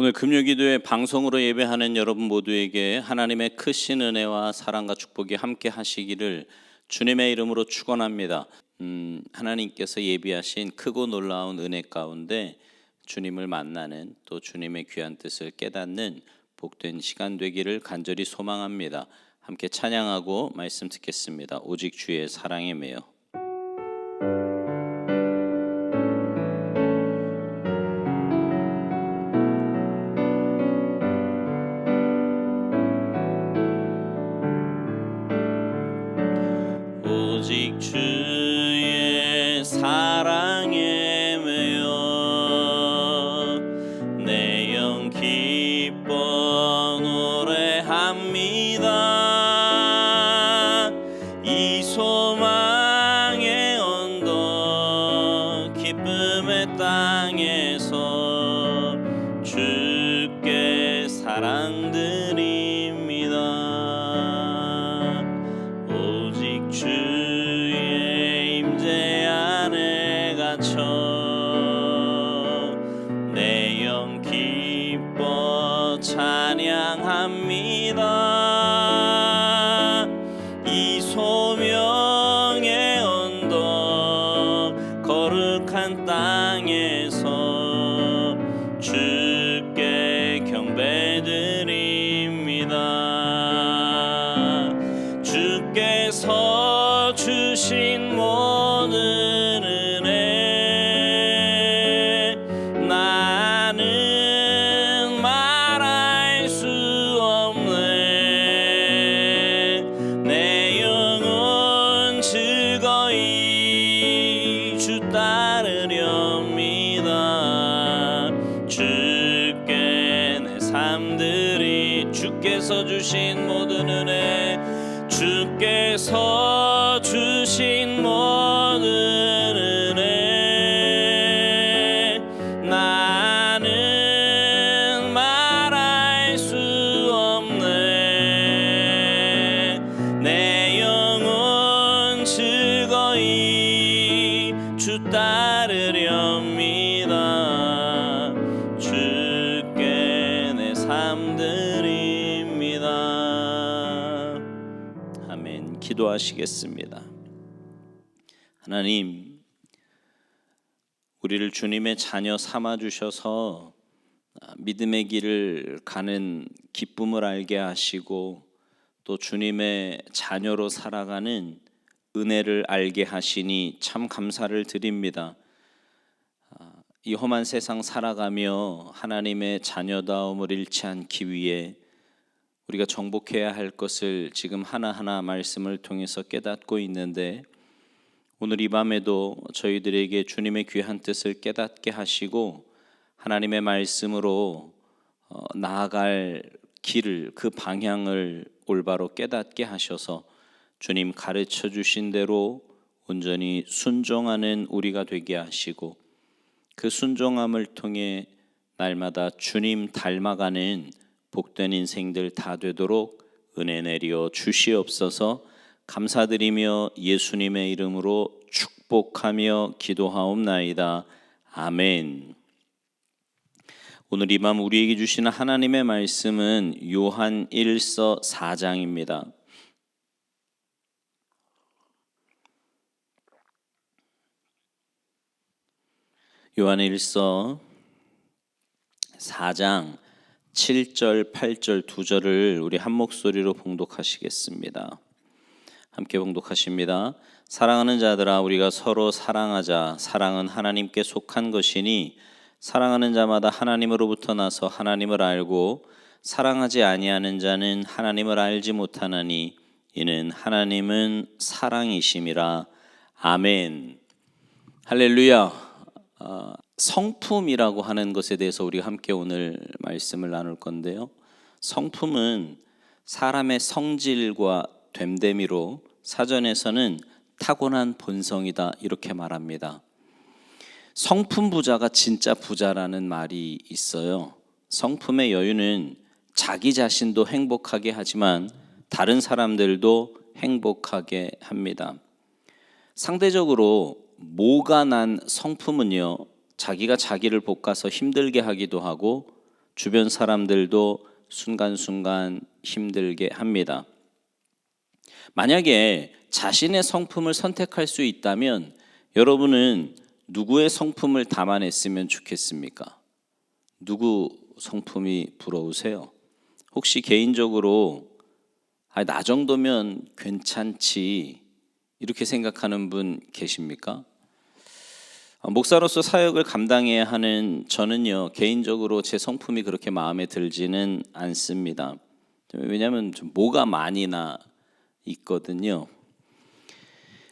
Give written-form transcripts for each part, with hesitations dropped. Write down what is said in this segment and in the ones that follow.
오늘 금요기도회 방송으로 예배하는 여러분 모두에게 하나님의 크신 은혜와 사랑과 축복이 함께 하시기를 주님의 이름으로 축원합니다. 하나님께서 예비하신 크고 놀라운 은혜 가운데 주님을 만나는, 또 주님의 귀한 뜻을 깨닫는 복된 시간 되기를 간절히 소망합니다. 함께 찬양하고 말씀 듣겠습니다. 오직 주의 사랑에 매여. 오직 주의 사랑에 매여 내 영 기뻐 노래합니다. 이 소망의 언덕 기쁨의 땅에서 주께 사랑드립니다. 오직 주의 임재 안에 갇혀 내 영 기뻐 찬양합니다. 이 소명의 언덕 거룩한 땅에서 주께 경배드립니다. 주께서 주신 모든 은혜 나는 말할 수 없네. 내 영혼 즐거이 주 따르렵니다. 주께 내 삶들이 주께서 주신 모든 은혜, 주께서 주신 모든 은혜 나는 말할 수 없네. 내 영혼 즐거이 주 따르렵니다. 주께 내 삶드립니다. 아멘. 기도하시겠습니다. 하나님, 우리를 주님의 자녀 삼아 주셔서 믿음의 길을 가는 기쁨을 알게 하시고, 또 주님의 자녀로 살아가는 은혜를 알게 하시니 참 감사를 드립니다. 이 험한 세상 살아가며 하나님의 자녀다움을 잃지 않기 위해 우리가 정복해야 할 것을 지금 하나하나 말씀을 통해서 깨닫고 있는데, 오늘 이 밤에도 저희들에게 주님의 귀한 뜻을 깨닫게 하시고 하나님의 말씀으로 나아갈 길을, 그 방향을 올바로 깨닫게 하셔서 주님 가르쳐 주신 대로 온전히 순종하는 우리가 되게 하시고, 그 순종함을 통해 날마다 주님 닮아가는 복된 인생들 다 되도록 은혜 내려 주시옵소서. 감사드리며 예수님의 이름으로 축복하며 기도하옵나이다. 아멘. 오늘 이 밤 우리에게 주시는 하나님의 말씀은 요한 1서 4장입니다. 요한 1서 4장 7절, 8절 두 절을 우리 한 목소리로 봉독하시겠습니다. 함께 봉독하십니다. 사랑하는 자들아, 우리가 서로 사랑하자. 사랑은 하나님께 속한 것이니 사랑하는 자마다 하나님으로부터 나서 하나님을 알고, 사랑하지 아니하는 자는 하나님을 알지 못하나니 이는 하나님은 사랑이심이라. 아멘. 할렐루야. 성품이라고 하는 것에 대해서 우리가 함께 오늘 말씀을 나눌 건데요, 성품은 사람의 성질과 됨됨이로 사전에서는 타고난 본성이다 이렇게 말합니다. 성품 부자가 진짜 부자라는 말이 있어요. 성품의 여유는 자기 자신도 행복하게 하지만 다른 사람들도 행복하게 합니다. 상대적으로 모가 난 성품은요, 자기가 자기를 볶아서 힘들게 하기도 하고 주변 사람들도 순간순간 힘들게 합니다. 만약에 자신의 성품을 선택할 수 있다면 여러분은 누구의 성품을 담아냈으면 좋겠습니까? 누구 성품이 부러우세요? 혹시 개인적으로 나 정도면 괜찮지 이렇게 생각하는 분 계십니까? 목사로서 사역을 감당해야 하는 저는요, 개인적으로 제 성품이 그렇게 마음에 들지는 않습니다. 왜냐하면 좀 뭐가 많이나 있거든요.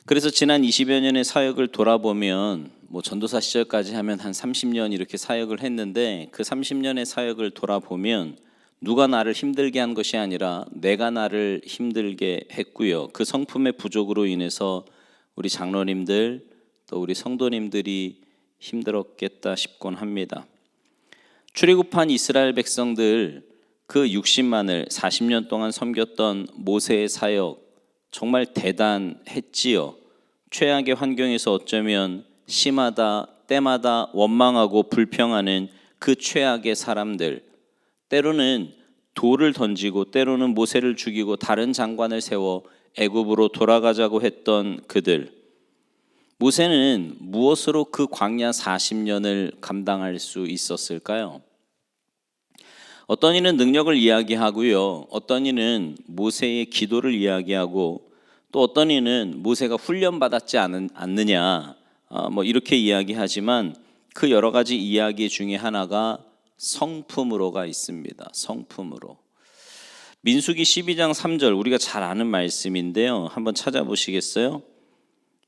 그래서 지난 20여 년의 사역을 돌아보면 전도사 시절까지 하면 한 30년 이렇게 사역을 했는데, 그 30년의 사역을 돌아보면 누가 나를 힘들게 한 것이 아니라 내가 나를 힘들게 했고요. 그 성품의 부족으로 인해서 우리 장로님들 또 우리 성도님들이 힘들었겠다 싶곤 합니다. 출애굽한 이스라엘 백성들 그 60만을 40년 동안 섬겼던 모세의 사역 정말 대단했지요. 최악의 환경에서 어쩌면 심하다, 때마다 원망하고 불평하는 그 최악의 사람들, 때로는 돌을 던지고 때로는 모세를 죽이고 다른 장관을 세워 애굽으로 돌아가자고 했던 그들, 모세는 무엇으로 그 광야 40년을 감당할 수 있었을까요? 어떤 이는 능력을 이야기하고요, 어떤 이는 모세의 기도를 이야기하고, 또 어떤 이는 모세가 훈련받았지 않느냐 이렇게 이야기하지만, 그 여러 가지 이야기 중에 하나가 성품으로가 있습니다. 성품으로. 민수기 12장 3절, 우리가 잘 아는 말씀인데요, 한번 찾아보시겠어요?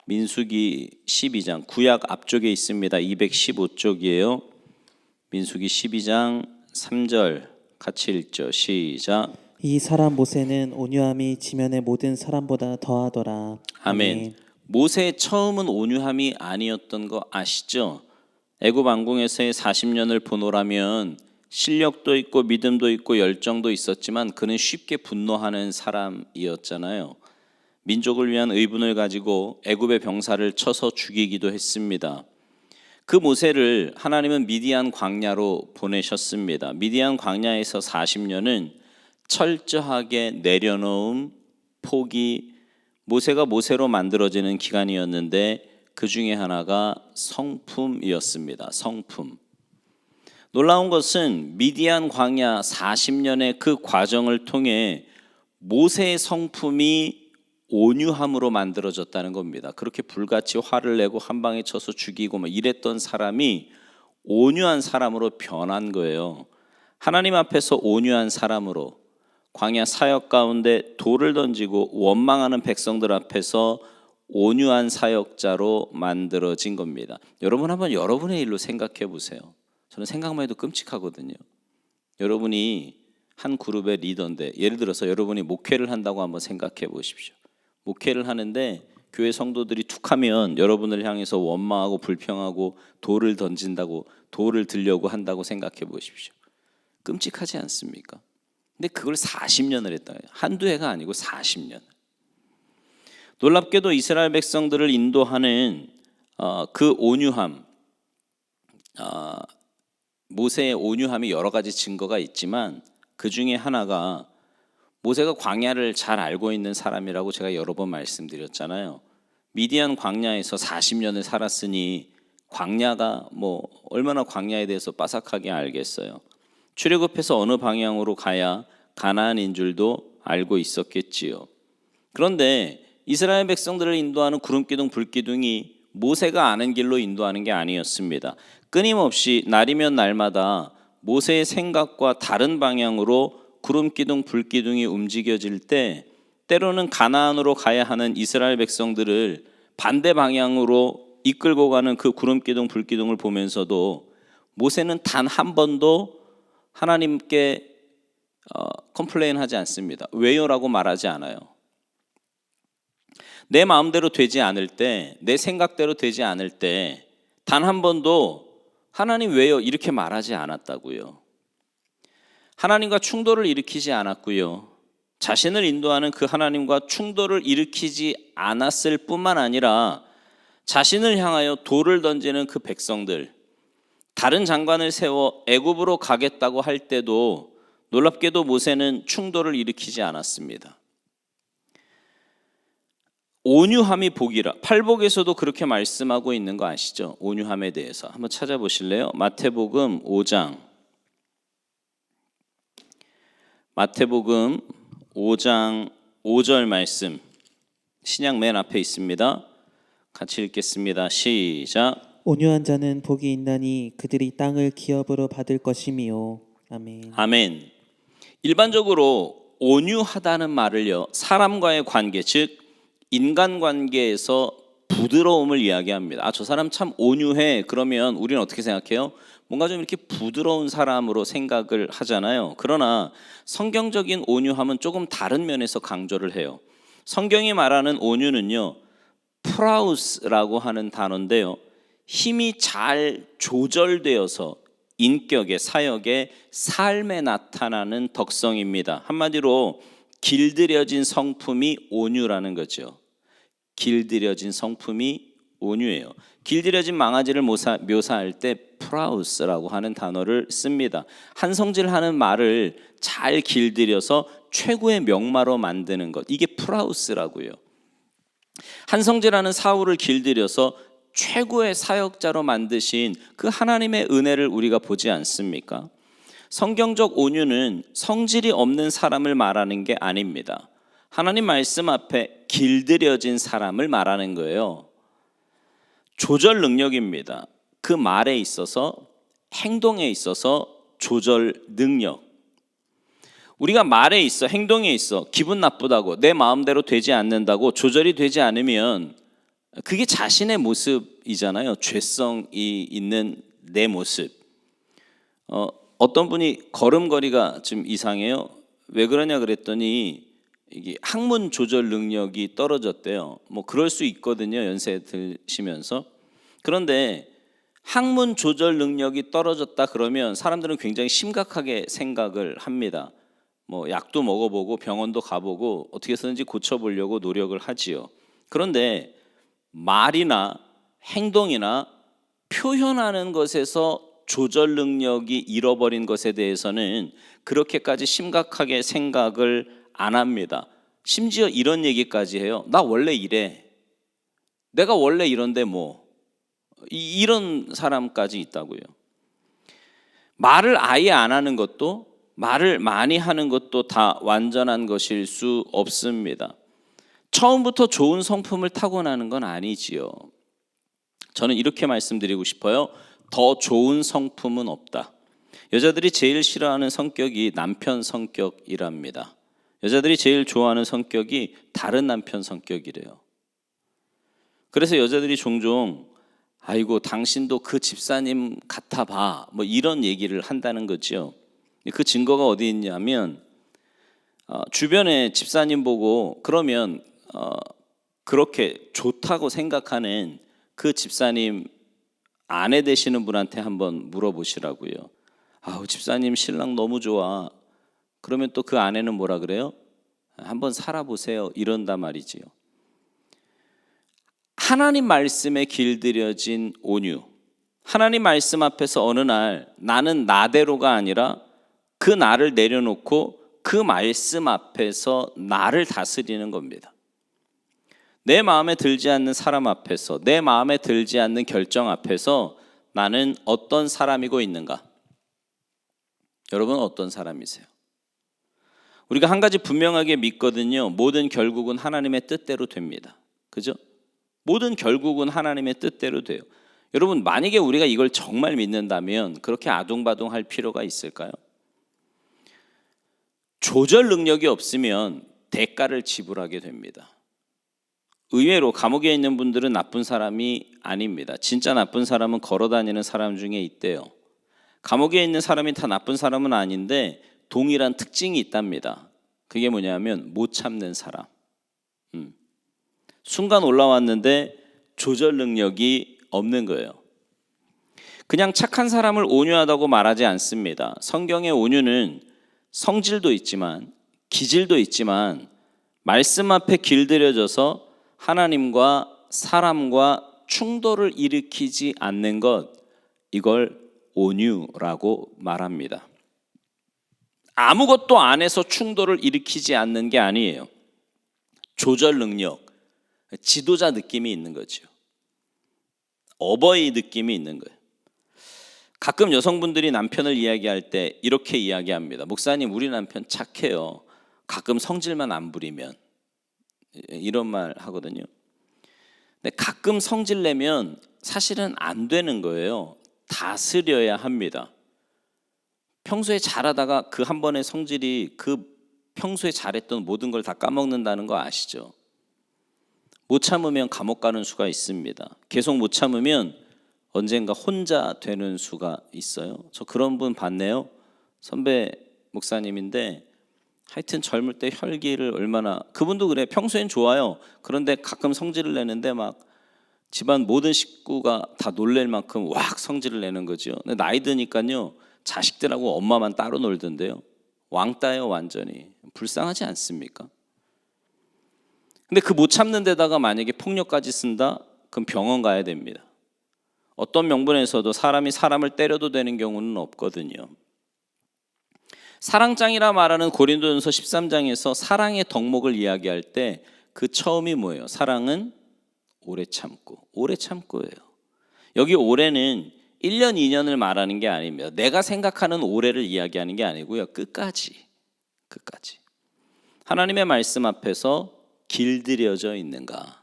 민수기 12장, 구약 앞쪽에 있습니다. 215쪽이에요. 민수기 12장 3절 같이 읽죠. 시작. 이 사람 모세는 온유함이 지면의 모든 사람보다 더하더라. 아멘. 모세의 처음은 온유함이 아니었던 거 아시죠? 애굽 왕궁에서의 40년을 보노라면 실력도 있고 믿음도 있고 열정도 있었지만 그는 쉽게 분노하는 사람이었잖아요. 민족을 위한 의분을 가지고 애굽의 병사를 쳐서 죽이기도 했습니다. 그 모세를 하나님은 미디안 광야로 보내셨습니다. 미디안 광야에서 40년은 철저하게 내려놓음, 포기, 모세가 모세로 만들어지는 기간이었는데 그 중에 하나가 성품이었습니다. 성품. 놀라운 것은 미디안 광야 40년의 그 과정을 통해 모세의 성품이 온유함으로 만들어졌다는 겁니다. 그렇게 불같이 화를 내고 한 방에 쳐서 죽이고 이랬던 사람이 온유한 사람으로 변한 거예요. 하나님 앞에서 온유한 사람으로, 광야 사역 가운데 돌을 던지고 원망하는 백성들 앞에서 온유한 사역자로 만들어진 겁니다. 여러분 한번 여러분의 일로 생각해 보세요. 저는 생각만 해도 끔찍하거든요. 여러분이 한 그룹의 리더인데, 예를 들어서 여러분이 목회를 한다고 한번 생각해 보십시오. 목회를 하는데 교회 성도들이 툭하면 여러분을 향해서 원망하고 불평하고 돌을 던진다고, 돌을 들려고 한다고 생각해 보십시오. 끔찍하지 않습니까? 근데 그걸 40년을 했다. 한두 해가 아니고 40년. 놀랍게도 이스라엘 백성들을 인도하는 그 온유함, 모세의 온유함이 여러 가지 증거가 있지만 그 중에 하나가, 모세가 광야를 잘 알고 있는 사람이라고 제가 여러 번 말씀드렸잖아요. 미디안 광야에서 40년을 살았으니 광야가 얼마나 광야에 대해서 빠삭하게 알겠어요. 출애굽해서 어느 방향으로 가야 가나안인 줄도 알고 있었겠지요. 그런데 이스라엘 백성들을 인도하는 구름기둥 불기둥이 모세가 아는 길로 인도하는 게 아니었습니다. 끊임없이 날이면 날마다 모세의 생각과 다른 방향으로 구름기둥 불기둥이 움직여질 때, 때로는 가나안으로 가야 하는 이스라엘 백성들을 반대 방향으로 이끌고 가는 그 구름기둥 불기둥을 보면서도 모세는 단 한 번도 하나님께 컴플레인하지 않습니다. 왜요라고 말하지 않아요. 내 마음대로 되지 않을 때, 내 생각대로 되지 않을 때 단 한 번도 하나님 왜요 이렇게 말하지 않았다고요. 하나님과 충돌을 일으키지 않았고요. 자신을 인도하는 그 하나님과 충돌을 일으키지 않았을 뿐만 아니라 자신을 향하여 돌을 던지는 그 백성들, 다른 장관을 세워 애굽으로 가겠다고 할 때도 놀랍게도 모세는 충돌을 일으키지 않았습니다. 온유함이 복이라. 팔복에서도 그렇게 말씀하고 있는 거 아시죠? 온유함에 대해서 한번 찾아보실래요? 마태복음 5장 5절 말씀, 신약 맨 앞에 있습니다. 같이 읽겠습니다. 시작. 온유한 자는 복이 있나니 그들이 땅을 기업으로 받을 것이미요. 아멘. 아멘. 일반적으로 온유하다는 말을요, 사람과의 관계, 즉 인간관계에서 부드러움을 이야기합니다. 저 사람 참 온유해. 그러면 우리는 어떻게 생각해요? 뭔가 좀 이렇게 부드러운 사람으로 생각을 하잖아요. 그러나 성경적인 온유함은 조금 다른 면에서 강조를 해요. 성경이 말하는 온유는요, 프라우스라고 하는 단어인데요, 힘이 잘 조절되어서 인격에, 사역에, 삶에 나타나는 덕성입니다. 한마디로 길들여진 성품이 온유라는 거죠. 길들여진 성품이 온유예요. 길들여진 망아지를 묘사할 때 프라우스라고 하는 단어를 씁니다. 한 성질하는 말을 잘 길들여서 최고의 명마로 만드는 것, 이게 프라우스라고요. 한 성질하는 사울을 길들여서 최고의 사역자로 만드신 그 하나님의 은혜를 우리가 보지 않습니까? 성경적 온유는 성질이 없는 사람을 말하는 게 아닙니다. 하나님 말씀 앞에 길들여진 사람을 말하는 거예요. 조절 능력입니다. 그 말에 있어서, 행동에 있어서 조절 능력. 우리가 말에 있어, 행동에 있어 기분 나쁘다고, 내 마음대로 되지 않는다고 조절이 되지 않으면 그게 자신의 모습이잖아요. 죄성이 있는 내 모습. 어떤 분이 걸음걸이가 좀 이상해요. 왜 그러냐 그랬더니 이게 항문 조절 능력이 떨어졌대요. 뭐 그럴 수 있거든요, 연세 드시면서. 그런데 항문 조절 능력이 떨어졌다 그러면 사람들은 굉장히 심각하게 생각을 합니다. 뭐 약도 먹어보고 병원도 가보고 어떻게 해서든지 고쳐보려고 노력을 하지요. 그런데 말이나 행동이나 표현하는 것에서 조절 능력이 잃어버린 것에 대해서는 그렇게까지 심각하게 생각을 안 합니다. 심지어 이런 얘기까지 해요. 나 원래 이래. 내가 원래 이런데 뭐. 이런 사람까지 있다고요. 말을 아예 안 하는 것도, 말을 많이 하는 것도 다 완전한 것일 수 없습니다. 처음부터 좋은 성품을 타고나는 건 아니지요. 저는 이렇게 말씀드리고 싶어요. 더 좋은 성품은 없다. 여자들이 제일 싫어하는 성격이 남편 성격이랍니다. 여자들이 제일 좋아하는 성격이 다른 남편 성격이래요. 그래서 여자들이 종종 아이고 당신도 그 집사님 같아봐, 뭐 이런 얘기를 한다는 거죠. 그 증거가 어디 있냐면 주변에 집사님 보고 그러면 그렇게 좋다고 생각하는 그 집사님 아내 되시는 분한테 한번 물어보시라고요. 아우 집사님 신랑 너무 좋아. 그러면 또 그 아내는 뭐라 그래요? 한번 살아보세요. 이런단 말이지요. 하나님 말씀에 길들여진 온유. 하나님 말씀 앞에서 어느 날 나는 나대로가 아니라 그 나를 내려놓고 그 말씀 앞에서 나를 다스리는 겁니다. 내 마음에 들지 않는 사람 앞에서, 내 마음에 들지 않는 결정 앞에서 나는 어떤 사람이고 있는가? 여러분 어떤 사람이세요? 우리가 한 가지 분명하게 믿거든요. 모든 결국은 하나님의 뜻대로 됩니다. 그죠? 모든 결국은 하나님의 뜻대로 돼요. 여러분 만약에 우리가 이걸 정말 믿는다면 그렇게 아둥바둥할 필요가 있을까요? 조절 능력이 없으면 대가를 지불하게 됩니다. 의외로 감옥에 있는 분들은 나쁜 사람이 아닙니다. 진짜 나쁜 사람은 걸어다니는 사람 중에 있대요. 감옥에 있는 사람이 다 나쁜 사람은 아닌데 동일한 특징이 있답니다. 그게 뭐냐면 못 참는 사람. 순간 올라왔는데 조절 능력이 없는 거예요. 그냥 착한 사람을 온유하다고 말하지 않습니다. 성경의 온유는 성질도 있지만 기질도 있지만 말씀 앞에 길들여져서 하나님과 사람과 충돌을 일으키지 않는 것, 이걸 온유라고 말합니다. 아무것도 안 해서 충돌을 일으키지 않는 게 아니에요. 조절 능력, 지도자 느낌이 있는 거죠. 어버이 느낌이 있는 거예요. 가끔 여성분들이 남편을 이야기할 때 이렇게 이야기합니다. 목사님, 우리 남편 착해요. 가끔 성질만 안 부리면. 이런 말 하거든요. 근데 가끔 성질 내면 사실은 안 되는 거예요. 다스려야 합니다. 평소에 잘하다가 그 한 번의 성질이 그 평소에 잘했던 모든 걸 다 까먹는다는 거 아시죠? 못 참으면 감옥 가는 수가 있습니다. 계속 못 참으면 언젠가 혼자 되는 수가 있어요. 저 그런 분 봤네요. 선배 목사님인데 하여튼 젊을 때 혈기를 얼마나, 그분도 그래. 평소엔 좋아요. 그런데 가끔 성질을 내는데 막 집안 모든 식구가 다 놀랄 만큼 왁 성질을 내는 거죠. 근데 나이 드니까요, 자식들하고 엄마만 따로 놀던데요. 왕따예요, 완전히. 불쌍하지 않습니까? 근데 그 못 참는 데다가 만약에 폭력까지 쓴다? 그럼 병원 가야 됩니다. 어떤 명분에서도 사람이 사람을 때려도 되는 경우는 없거든요. 사랑장이라 말하는 고린도전서 13장에서 사랑의 덕목을 이야기할 때 그 처음이 뭐예요? 사랑은 오래 참고, 오래 참고예요. 여기 오래는 1년, 2년을 말하는 게 아닙니다. 내가 생각하는 오래를 이야기하는 게 아니고요. 끝까지. 하나님의 말씀 앞에서 길들여져 있는가?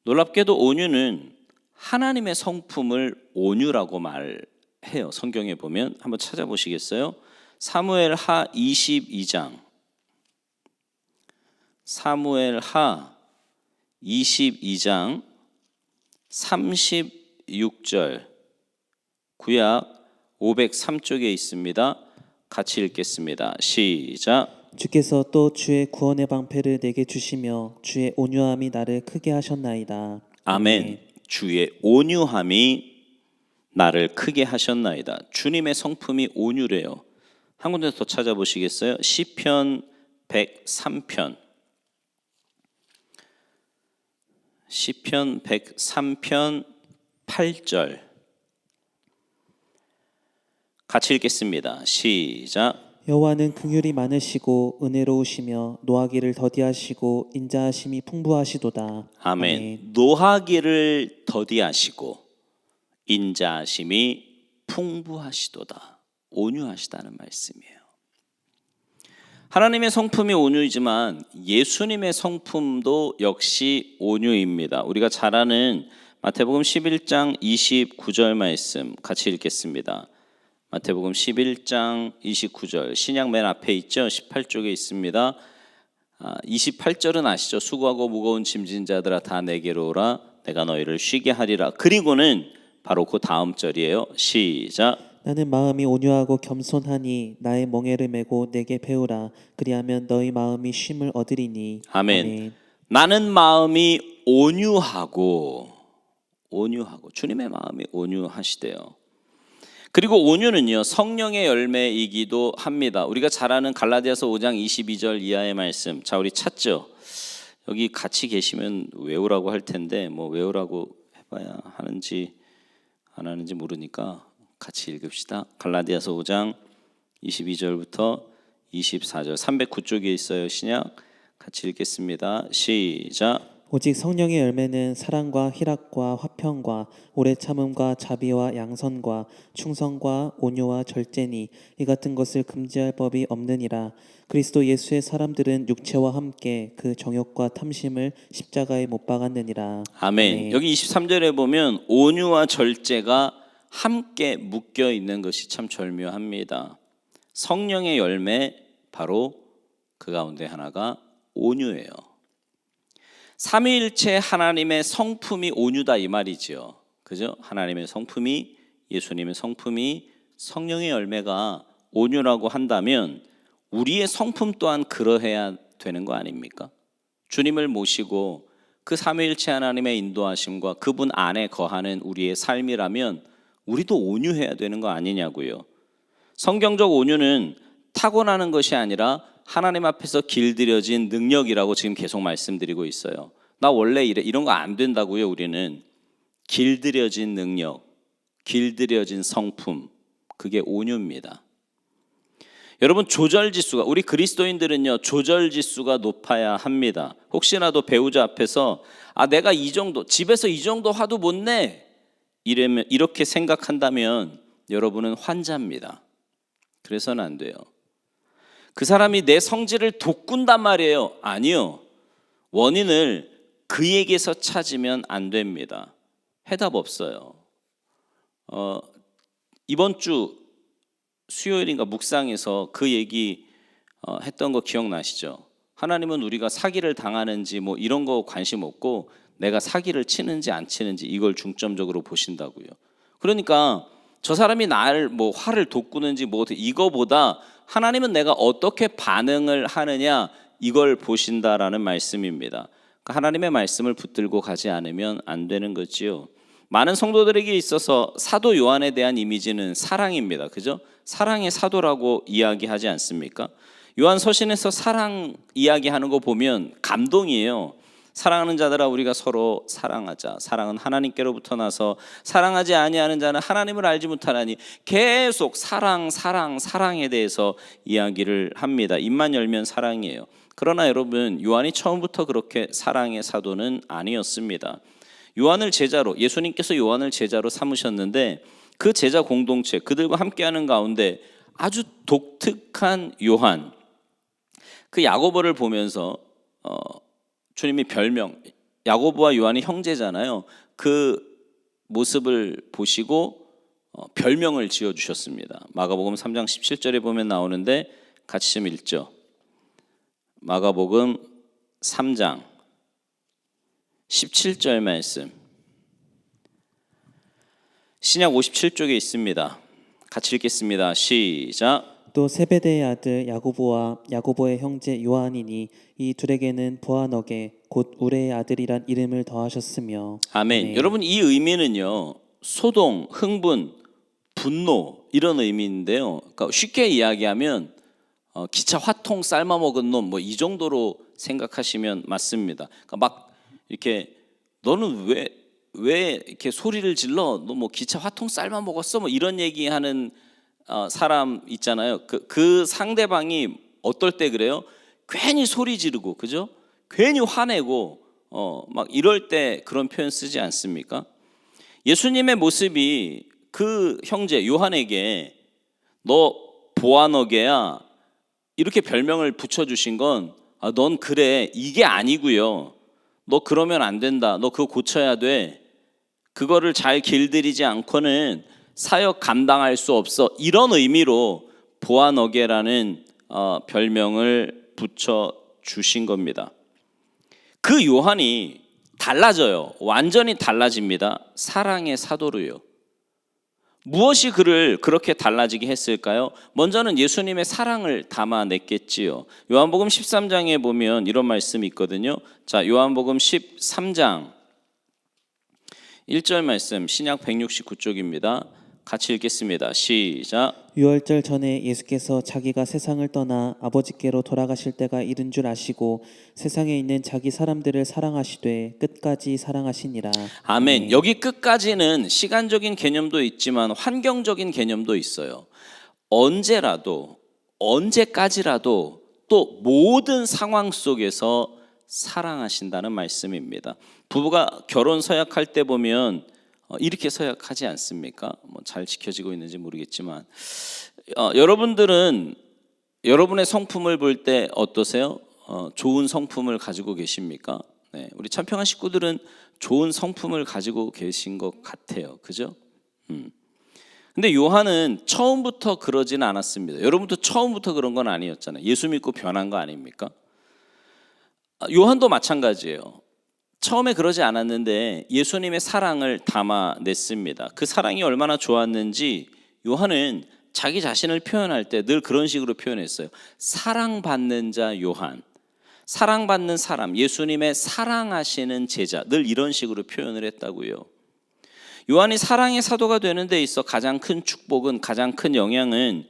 놀랍게도 온유는 하나님의 성품을 온유라고 말해요. 성경에 보면 한번 찾아보시겠어요? 사무엘하 22장 36절 구약 503쪽에 있습니다. 같이 읽겠습니다. 시작. 주께서 또 주의 구원의 방패를 내게 주시며 주의 온유함이 나를 크게 하셨나이다. 아멘. 주의 온유함이 나를 크게 하셨나이다. 주님의 성품이 온유래요. 한 군데 더 찾아보시겠어요? 시편 103편. 시편 103편 8절. 같이 읽겠습니다. 시작. 여호와는 긍휼이 많으시고 은혜로우시며 노하기를 더디하시고 인자하심이 풍부하시도다. 아멘. 노하기를 더디하시고 인자하심이 풍부하시도다. 온유하시다는 말씀이에요. 하나님의 성품이 온유이지만 예수님의 성품도 역시 온유입니다. 우리가 잘 아는 마태복음 11장 29절 말씀 같이 읽겠습니다. 마태복음 11장 29절, 신약 맨 앞에 있죠. 18쪽에 있습니다. 28절은 아시죠? 수고하고 무거운 짐진 자들아 다 내게로 오라, 내가 너희를 쉬게 하리라. 그리고는 바로 그 다음 절이에요. 시작. 나는 마음이 온유하고 겸손하니 나의 멍에를 메고 내게 배우라. 그리하면 너희 마음이 쉼을 얻으리니. 아멘. 나는 마음이 온유하고 주님의 마음이 온유하시대요. 그리고 온유는요, 성령의 열매이기도 합니다. 우리가 잘 아는 갈라디아서 5장 22절 이하의 말씀. 자, 우리 찾죠? 여기 같이 계시면 외우라고 할 텐데 뭐 외우라고 해봐야 하는지 안 하는지 모르니까 같이 읽읍시다. 갈라디아서 5장 22절부터 24절 309쪽에 있어요. 신약. 같이 읽겠습니다. 시작. 오직 성령의 열매는 사랑과 희락과 화평과 오래 참음과 자비와 양선과 충성과 온유와 절제니 이 같은 것을 금지할 법이 없느니라. 그리스도 예수의 사람들은 육체와 함께 그 정욕과 탐심을 십자가에 못 박았느니라. 아멘. 여기 23절에 보면 온유와 절제가 함께 묶여 있는 것이 참 절묘합니다. 성령의 열매, 바로 그 가운데 하나가 온유예요. 삼위일체 하나님의 성품이 온유다 이 말이죠. 그죠? 하나님의 성품이, 예수님의 성품이, 성령의 열매가 온유라고 한다면 우리의 성품 또한 그러해야 되는 거 아닙니까? 주님을 모시고 그 삼위일체 하나님의 인도하심과 그분 안에 거하는 우리의 삶이라면 우리도 온유해야 되는 거 아니냐고요. 성경적 온유는 타고나는 것이 아니라 하나님 앞에서 길들여진 능력이라고 지금 계속 말씀드리고 있어요. 나 원래 이래, 이런 거 안 된다고요. 우리는 길들여진 능력, 길들여진 성품, 그게 온유입니다. 여러분, 조절지수가, 우리 그리스도인들은요, 조절지수가 높아야 합니다. 혹시라도 배우자 앞에서 내가 이 정도, 집에서 이 정도 화도 못 내, 이렇게 생각한다면 여러분은 환자입니다. 그래서는 안 돼요. 그 사람이 내 성질을 돋군단 말이에요. 아니요. 원인을 그에게서 찾으면 안 됩니다. 해답 없어요. 이번 주 수요일인가 묵상에서 그 얘기 했던 거 기억나시죠? 하나님은 우리가 사기를 당하는지 뭐 이런 거 관심 없고 내가 사기를 치는지 안 치는지 이걸 중점적으로 보신다고요. 그러니까 저 사람이 나를 뭐 화를 돋구는지 뭐 이거보다 하나님은 내가 어떻게 반응을 하느냐 이걸 보신다라는 말씀입니다. 그러니까 하나님의 말씀을 붙들고 가지 않으면 안 되는 거지요. 많은 성도들에게 있어서 사도 요한에 대한 이미지는 사랑입니다. 그죠? 사랑의 사도라고 이야기하지 않습니까? 요한 서신에서 사랑 이야기하는 거 보면 감동이에요. 사랑하는 자들아 우리가 서로 사랑하자. 사랑은 하나님께로부터 나서 사랑하지 아니하는 자는 하나님을 알지 못하나니 계속 사랑에 대해서 이야기를 합니다. 입만 열면 사랑이에요. 그러나 여러분, 요한이 처음부터 그렇게 사랑의 사도는 아니었습니다. 요한을 제자로, 예수님께서 요한을 제자로 삼으셨는데 그 제자 공동체, 그들과 함께하는 가운데 아주 독특한 요한, 그 야고보를 보면서 주님이 별명, 야고보와 요한이 형제잖아요. 그 모습을 보시고 별명을 지어주셨습니다. 마가복음 3장 17절에 보면 나오는데 같이 좀 읽죠. 마가복음 3장 17절 말씀, 신약 57쪽에 있습니다. 같이 읽겠습니다. 시작. 또 세베대의 아들 야고보와 야고보의 형제 요한이니 이 둘에게는 보아너게 곧 우레의 아들이란 이름을 더하셨으며. 아멘. 네. 여러분, 이 의미는요, 소동, 흥분, 분노 이런 의미인데요. 그러니까 쉽게 이야기하면 기차 화통 삶아 먹은 놈 뭐 이 정도로 생각하시면 맞습니다. 그러니까 막 이렇게 너는 왜 이렇게 소리를 질러? 너 뭐 기차 화통 삶아 먹었어? 뭐 이런 얘기하는 사람 있잖아요. 그 상대방이 어떨 때 그래요? 괜히 소리 지르고, 그죠? 괜히 화내고 막 이럴 때 그런 표현 쓰지 않습니까? 예수님의 모습이 그 형제 요한에게 너 보아너게야 이렇게 별명을 붙여주신 건 넌 그래 이게 아니고요. 너 그러면 안 된다. 너 그거 고쳐야 돼. 그거를 잘 길들이지 않고는 사역 감당할 수 없어. 이런 의미로 보아너게라는 별명을 붙여주신 겁니다. 그 요한이 달라져요. 완전히 달라집니다. 사랑의 사도로요. 무엇이 그를 그렇게 달라지게 했을까요? 먼저는 예수님의 사랑을 담아냈겠지요. 요한복음 13장에 보면 이런 말씀이 있거든요. 자, 요한복음 13장 1절 말씀, 신약 169쪽입니다. 같이 읽겠습니다. 시작. 유월절 전에 예수께서 자기가 세상을 떠나 아버지께로 돌아가실 때가 이른 줄 아시고 세상에 있는 자기 사람들을 사랑하시되 끝까지 사랑하시니라. 아멘. 네. 여기 끝까지는 시간적인 개념도 있지만 환경적인 개념도 있어요. 언제까지라도 또 모든 상황 속에서 사랑하신다는 말씀입니다. 부부가 결혼 서약할 때 보면 이렇게 서약하지 않습니까? 뭐 잘 지켜지고 있는지 모르겠지만 여러분들은 여러분의 성품을 볼 때 어떠세요? 좋은 성품을 가지고 계십니까? 네, 우리 참평한 식구들은 좋은 성품을 가지고 계신 것 같아요. 그죠? 근데 요한은 처음부터 그러지는 않았습니다. 여러분도 처음부터 그런 건 아니었잖아요. 예수 믿고 변한 거 아닙니까? 요한도 마찬가지예요. 처음에 그러지 않았는데 예수님의 사랑을 담아냈습니다. 그 사랑이 얼마나 좋았는지 요한은 자기 자신을 표현할 때 늘 그런 식으로 표현했어요. 사랑받는 자 요한, 사랑받는 사람, 예수님의 사랑하시는 제자, 늘 이런 식으로 표현을 했다고요. 요한이 사랑의 사도가 되는 데 있어 가장 큰 축복은, 가장 큰 영향은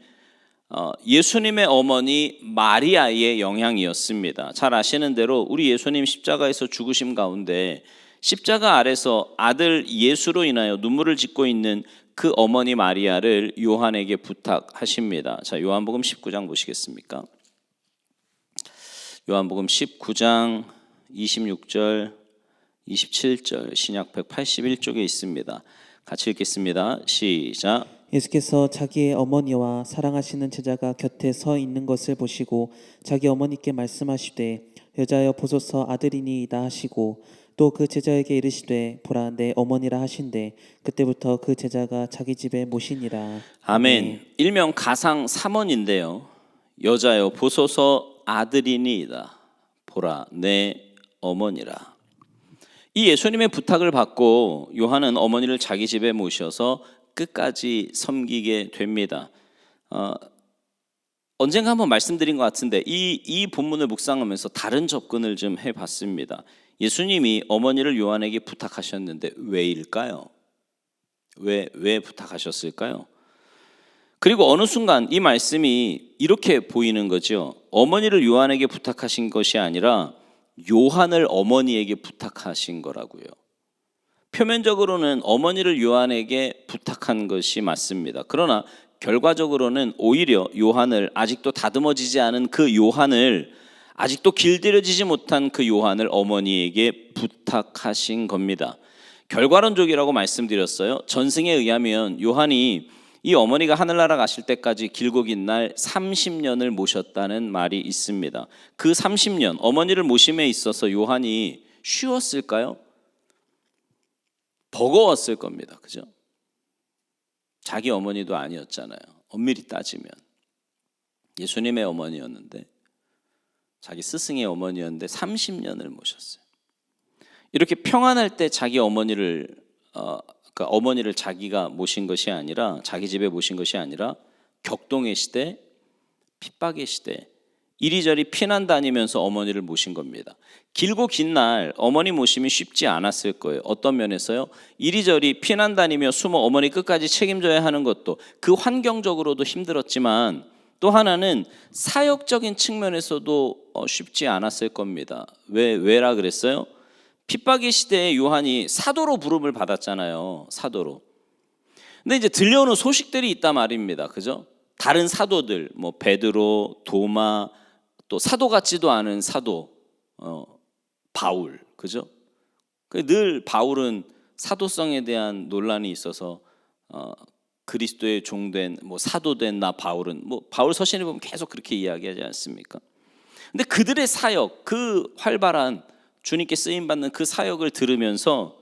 예수님의 어머니 마리아의 영향이었습니다. 잘 아시는 대로 우리 예수님 십자가에서 죽으심 가운데 십자가 아래서 아들 예수로 인하여 눈물을 짓고 있는 그 어머니 마리아를 요한에게 부탁하십니다. 자, 요한복음 19장 보시겠습니까? 요한복음 19장 26절 27절 신약 181쪽에 있습니다. 같이 읽겠습니다. 시작. 예수께서 자기의 어머니와 사랑하시는 제자가 곁에 서 있는 것을 보시고 자기 어머니께 말씀하시되 여자여 보소서 아들이니이다 하시고 또 그 제자에게 이르시되 보라 내 어머니라 하신대 그때부터 그 제자가 자기 집에 모시니라. 아멘. 일명 가상 3원인데요. 여자여 보소서 아들이니이다. 보라 내 어머니라. 이 예수님의 부탁을 받고 요한은 어머니를 자기 집에 모셔서 끝까지 섬기게 됩니다. 언젠가 한번 말씀드린 것 같은데 이 본문을 묵상하면서 다른 접근을 좀 해봤습니다. 예수님이 어머니를 요한에게 부탁하셨는데 왜일까요? 왜 부탁하셨을까요? 그리고 어느 순간 이 말씀이 이렇게 보이는 거죠. 어머니를 요한에게 부탁하신 것이 아니라 요한을 어머니에게 부탁하신 거라고요. 표면적으로는 어머니를 요한에게 부탁한 것이 맞습니다. 그러나 결과적으로는 오히려 요한을, 아직도 다듬어지지 않은 그 요한을, 아직도 길들여지지 못한 그 요한을 어머니에게 부탁하신 겁니다. 결과론적이라고 말씀드렸어요. 전승에 의하면 요한이 이 어머니가 하늘나라 가실 때까지 길고 긴 날 30년을 모셨다는 말이 있습니다. 그 30년 어머니를 모심에 있어서 요한이 쉬웠을까요? 버거웠을 겁니다. 그죠? 자기 어머니도 아니었잖아요. 엄밀히 따지면 예수님의 어머니였는데, 자기 스승의 어머니였는데 30년을 모셨어요. 이렇게 평안할 때 자기 어머니를 그러니까 어머니를 자기가 모신 것이 아니라, 자기 집에 모신 것이 아니라 격동의 시대, 핍박의 시대, 이리저리 피난 다니면서 어머니를 모신 겁니다. 길고 긴 날 어머니 모심이 쉽지 않았을 거예요. 어떤 면에서요? 이리저리 피난 다니며 숨어 어머니 끝까지 책임져야 하는 것도 그 환경적으로도 힘들었지만, 또 하나는 사역적인 측면에서도 쉽지 않았을 겁니다. 왜라 그랬어요? 핍박의 시대에 요한이 사도로 부름을 받았잖아요. 사도로. 근데 이제 들려오는 소식들이 있단 말입니다. 그죠? 다른 사도들, 뭐 베드로, 도마, 또 사도 같지도 않은 사도 바울, 그죠? 늘 바울은 사도성에 대한 논란이 있어서 그리스도의 종된 뭐 사도된 나 바울은, 뭐 바울 서신에 보면 계속 그렇게 이야기하지 않습니까? 근데 그들의 사역, 그 활발한 주님께 쓰임 받는 그 사역을 들으면서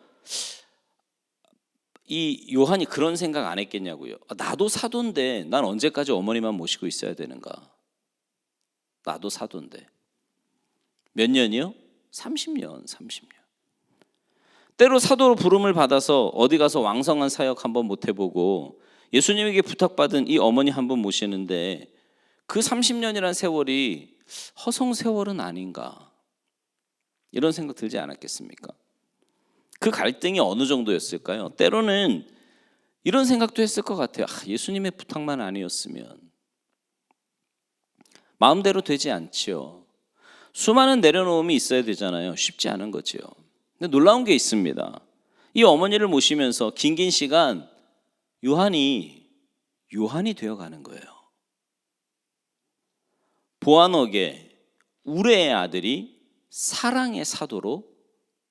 이 요한이 그런 생각 안 했겠냐고요. 나도 사도인데 난 언제까지 어머니만 모시고 있어야 되는가? 나도 사도인데. 몇 년이요? 30년. 때로 사도로 부름을 받아서 어디 가서 왕성한 사역 한번 못 해보고 예수님에게 부탁받은 이 어머니 한번 모시는데 그 30년이란 세월이 허송 세월은 아닌가? 이런 생각 들지 않았겠습니까? 그 갈등이 어느 정도였을까요? 때로는 이런 생각도 했을 것 같아요. 예수님의 부탁만 아니었으면. 마음대로 되지 않지요. 수많은 내려놓음이 있어야 되잖아요. 쉽지 않은 거지요. 근데 놀라운 게 있습니다. 이 어머니를 모시면서 긴 시간 요한이 되어가는 거예요. 보아너게 우레의 아들이 사랑의 사도로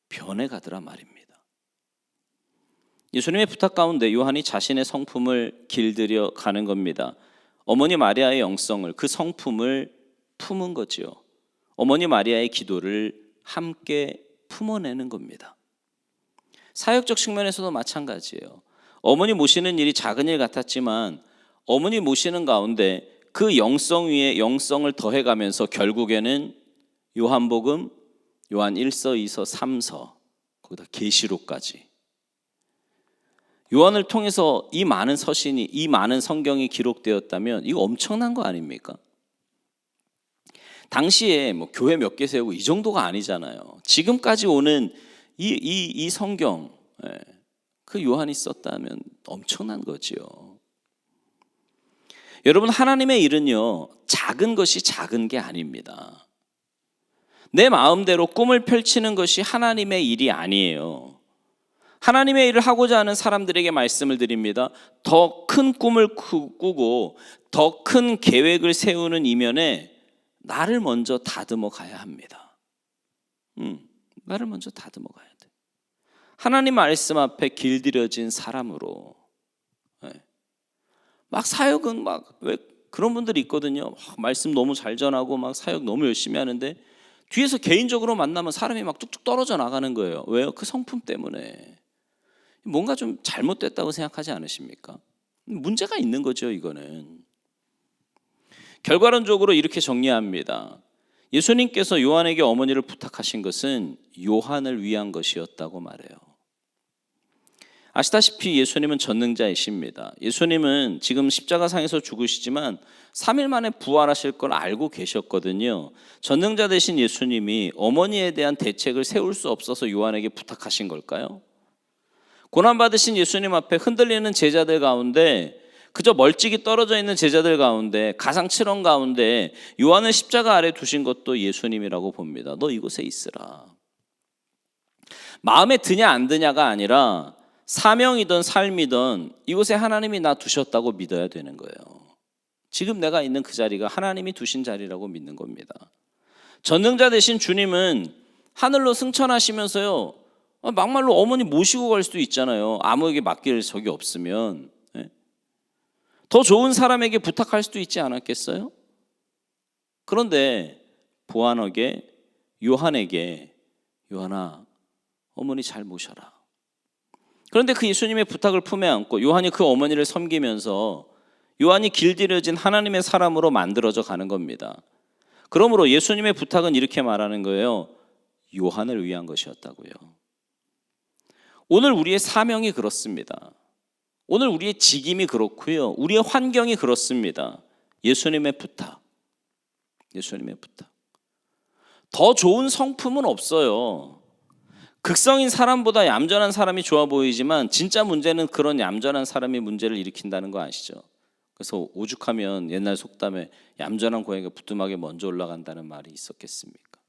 변해가더란 말입니다. 예수님의 부탁 가운데 요한이 자신의 성품을 길들여 가는 겁니다. 어머니 마리아의 영성을, 그 성품을 품은 거지요. 어머니 마리아의 기도를 함께 품어내는 겁니다. 사역적 측면에서도 마찬가지예요. 어머니 모시는 일이 작은 일 같았지만 어머니 모시는 가운데 그 영성 위에 영성을 더해가면서 결국에는 요한복음, 요한 1서, 2서, 3서, 거기다 계시록까지 요한을 통해서 이 많은 서신이, 이 많은 성경이 기록되었다면 이거 엄청난 거 아닙니까? 당시에 뭐 교회 몇 개 세우고 이 정도가 아니잖아요. 지금까지 오는 이 성경, 그 요한이 썼다면 엄청난 거지요. 여러분, 하나님의 일은요, 작은 것이 작은 게 아닙니다. 내 마음대로 꿈을 펼치는 것이 하나님의 일이 아니에요. 하나님의 일을 하고자 하는 사람들에게 말씀을 드립니다. 더 큰 꿈을 꾸고 더 큰 계획을 세우는 이면에 나를 먼저 다듬어 가야 합니다. 나를 먼저 다듬어 가야 돼. 하나님 말씀 앞에 길들여진 사람으로. 막 사역은 막 왜 그런 분들이 있거든요. 말씀 너무 잘 전하고 막 사역 너무 열심히 하는데 뒤에서 개인적으로 만나면 사람이 막 뚝뚝 떨어져 나가는 거예요. 왜요? 그 성품 때문에. 뭔가 좀 잘못됐다고 생각하지 않으십니까? 문제가 있는 거죠, 이거는. 결과론적으로 이렇게 정리합니다. 예수님께서 요한에게 어머니를 부탁하신 것은 요한을 위한 것이었다고 말해요. 아시다시피 예수님은 전능자이십니다. 예수님은 지금 십자가상에서 죽으시지만 3일 만에 부활하실 걸 알고 계셨거든요. 전능자 되신 예수님이 어머니에 대한 대책을 세울 수 없어서 요한에게 부탁하신 걸까요? 고난받으신 예수님 앞에 흔들리는 제자들 가운데, 그저 멀찍이 떨어져 있는 제자들 가운데, 가상칠언 가운데 요한을 십자가 아래 두신 것도 예수님이라고 봅니다. 너 이곳에 있으라. 마음에 드냐 안 드냐가 아니라 사명이든 삶이든 이곳에 하나님이 나 두셨다고 믿어야 되는 거예요. 지금 내가 있는 그 자리가 하나님이 두신 자리라고 믿는 겁니다. 전능자 되신 주님은 하늘로 승천하시면서요, 막말로 어머니 모시고 갈 수도 있잖아요. 아무에게 맡길 적이 없으면. 더 좋은 사람에게 부탁할 수도 있지 않았겠어요? 그런데 보아너게 요한에게, 요한아, 어머니 잘 모셔라. 그런데 그 예수님의 부탁을 품에 안고 요한이 그 어머니를 섬기면서 요한이 길들여진 하나님의 사람으로 만들어져 가는 겁니다. 그러므로 예수님의 부탁은 이렇게 말하는 거예요. 요한을 위한 것이었다고요. 오늘 우리의 사명이 그렇습니다. 오늘 우리의 직임이 그렇고요. 우리의 환경이 그렇습니다. 예수님의 부탁. 예수님의 부탁. 더 좋은 성품은 없어요. 극성인 사람보다 얌전한 사람이 좋아 보이지만 진짜 문제는 그런 얌전한 사람이 문제를 일으킨다는 거 아시죠? 그래서 오죽하면 옛날 속담에 얌전한 고양이가 부뚜막에 먼저 올라간다는 말이 있었겠습니까?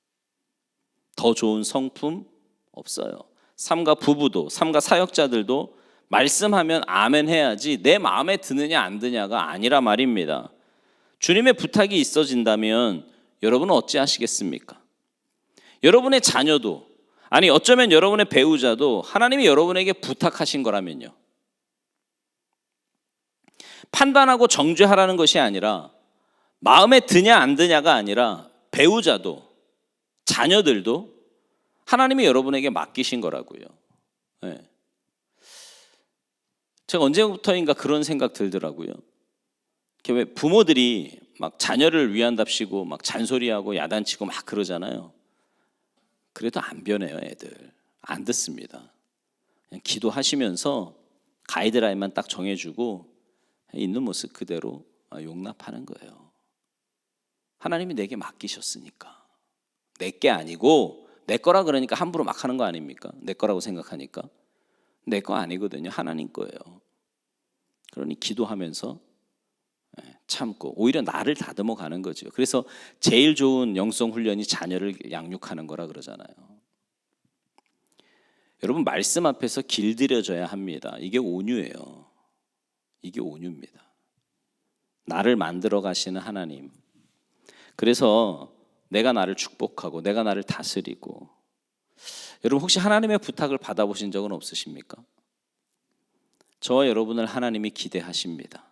더 좋은 성품 없어요. 삼가 부부도, 삼가 사역자들도 말씀하면 아멘 해야지 내 마음에 드느냐 안 드냐가 아니라 말입니다. 주님의 부탁이 있어진다면 여러분은 어찌하시겠습니까? 여러분의 자녀도, 아니 어쩌면 여러분의 배우자도 하나님이 여러분에게 부탁하신 거라면요, 판단하고 정죄하라는 것이 아니라, 마음에 드냐 안 드냐가 아니라 배우자도 자녀들도 하나님이 여러분에게 맡기신 거라고요. 네. 제가 언제부터인가 그런 생각 들더라고요. 왜 부모들이 막 자녀를 위한답시고 막 잔소리하고 야단치고 막 그러잖아요. 그래도 안 변해요. 애들 안 듣습니다. 그냥 기도하시면서 가이드라인만 딱 정해주고 있는 모습 그대로 용납하는 거예요. 하나님이 내게 맡기셨으니까. 내 게 아니고 내 거라 그러니까 함부로 막 하는 거 아닙니까? 내 거라고 생각하니까. 내 거 아니거든요. 하나님 거예요. 그러니 기도하면서 참고 오히려 나를 다듬어 가는 거죠. 그래서 제일 좋은 영성 훈련이 자녀를 양육하는 거라 그러잖아요. 여러분, 말씀 앞에서 길들여져야 합니다. 이게 온유예요. 이게 온유입니다. 나를 만들어 가시는 하나님. 그래서 내가 나를 축복하고 내가 나를 다스리고. 여러분, 혹시 하나님의 부탁을 받아보신 적은 없으십니까? 저와 여러분을 하나님이 기대하십니다.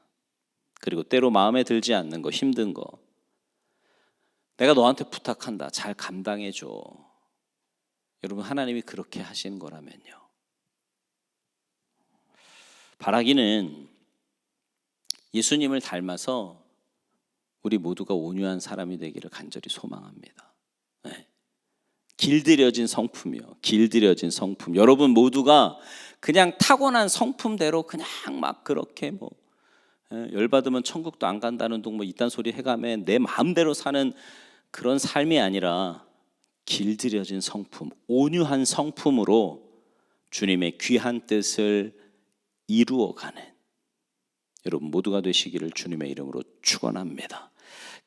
그리고 때로 마음에 들지 않는 거, 힘든 거, 내가 너한테 부탁한다, 잘 감당해줘. 여러분, 하나님이 그렇게 하시는 거라면요, 바라기는 예수님을 닮아서 우리 모두가 온유한 사람이 되기를 간절히 소망합니다. 네. 길들여진 성품이요. 길들여진 성품. 여러분 모두가 그냥 타고난 성품대로 그냥 막 그렇게 뭐 열받으면 천국도 안 간다는 둥 뭐 이딴 소리 해가면 내 마음대로 사는 그런 삶이 아니라 길들여진 성품, 온유한 성품으로 주님의 귀한 뜻을 이루어가는 여러분 모두가 되시기를 주님의 이름으로 축원합니다.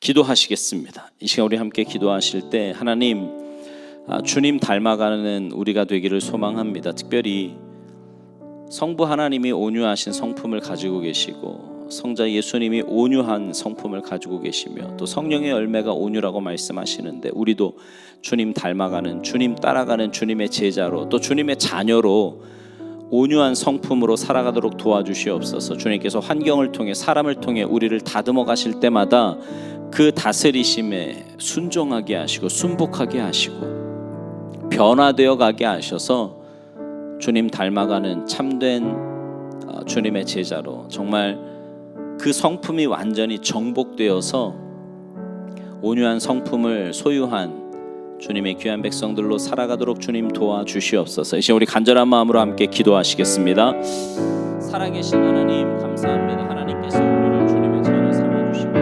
기도하시겠습니다. 이 시간 우리 함께 기도하실 때 하나님, 주님 닮아가는 우리가 되기를 소망합니다. 특별히 성부 하나님이 온유하신 성품을 가지고 계시고 성자 예수님이 온유한 성품을 가지고 계시며 또 성령의 열매가 온유라고 말씀하시는데 우리도 주님 닮아가는, 주님 따라가는 주님의 제자로 또 주님의 자녀로 온유한 성품으로 살아가도록 도와주시옵소서. 주님께서 환경을 통해 사람을 통해 우리를 다듬어 가실 때마다 그 다스리심에 순종하게 하시고 순복하게 하시고 변화되어 가게 하셔서 주님 닮아가는 참된 주님의 제자로 정말 그 성품이 완전히 정복되어서 온유한 성품을 소유한 주님의 귀한 백성들로 살아가도록 주님 도와주시옵소서. 이제 우리 간절한 마음으로 함께 기도하시겠습니다. 살아계신 하나님 감사합니다. 하나님께서 우리를 주님의 자녀 삼아주시고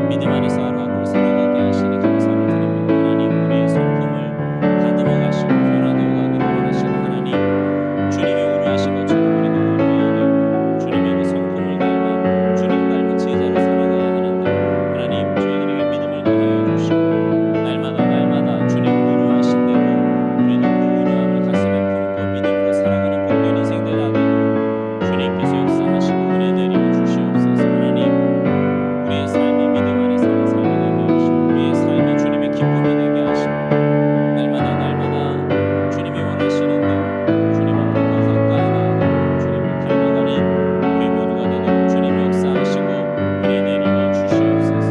믿음 안에서 하루하루 살아가게 하시니 감사를 드립니다. 하나님 우리의 성품을 다듬어 가시고 변화되어 가기를 원하시는 하나님, 주님이 온유하신 것처럼 우리도 온유해야 되고 주님의 그 성품을 닮아 주님 닮은 제자로 살아가야 하는데 하나님 저희들에게 믿음을 더하여 주시고 날마다 주님 온유하신 대로 우리도 그 온유함을 가슴에 품고 믿음으로 살아가는 복된 인생 되게 하고 주님께서 역사하시고 은혜 내려 주시옵소서. 하나님 우리의 삶이 믿음 안에 사는 삶이 되게 하시고 우리의 삶이 주님의 기쁨이 되게 하시고 날마다 주님이 원하시는 대로 주님 앞에 더 가까이 나아가고 주님을 닮아가는 우리 모두가 되도록 주님 역사하시고 은혜 내려 주시옵소서.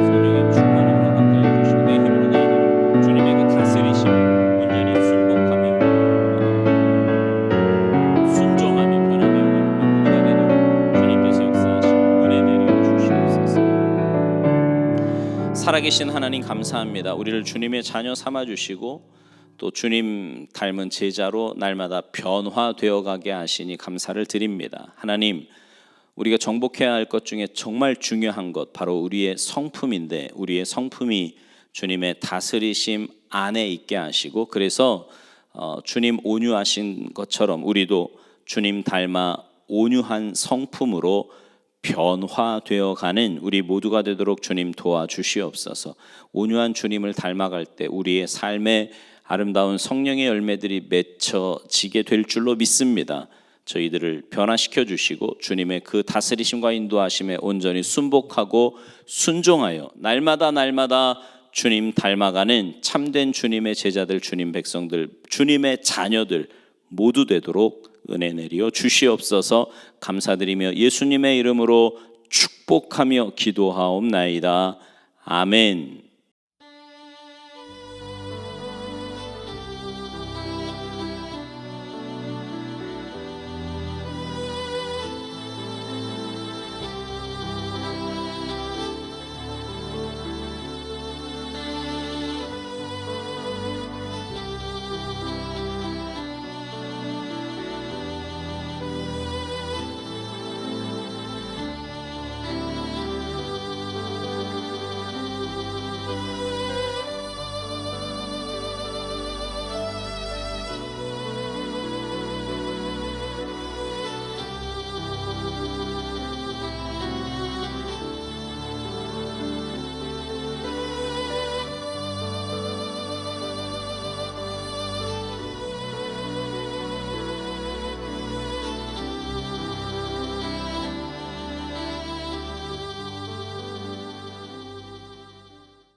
성령의 충만함을 허락하여 주시고 내 힘으로가 아니라 주님의 그 다스리심 온전히 순복하며 순종하며 변화되어가는 우리 모두가 되도록 주님께서 역사하시고 은혜 내려 주시옵소서. 살아계신 하나님 감사합니다. 우리를 주님의 자녀 삼아주시고 또 주님 닮은 제자로 날마다 변화되어 가게 하시니 감사를 드립니다. 하나님 우리가 정복해야 할 것 중에 정말 중요한 것 바로 우리의 성품인데 우리의 성품이 주님의 다스리심 안에 있게 하시고 그래서 주님 온유하신 것처럼 우리도 주님 닮아 온유한 성품으로 변화되어 가는 우리 모두가 되도록 주님 도와주시옵소서. 온유한 주님을 닮아갈 때 우리의 삶에 아름다운 성령의 열매들이 맺혀지게 될 줄로 믿습니다. 저희들을 변화시켜 주시고 주님의 그 다스리심과 인도하심에 온전히 순복하고 순종하여 날마다 주님 닮아가는 참된 주님의 제자들, 주님 백성들, 주님의 자녀들 모두 되도록 은혜 내려 주시옵소서. 감사드리며 예수님의 이름으로 축복하며 기도하옵나이다. 아멘.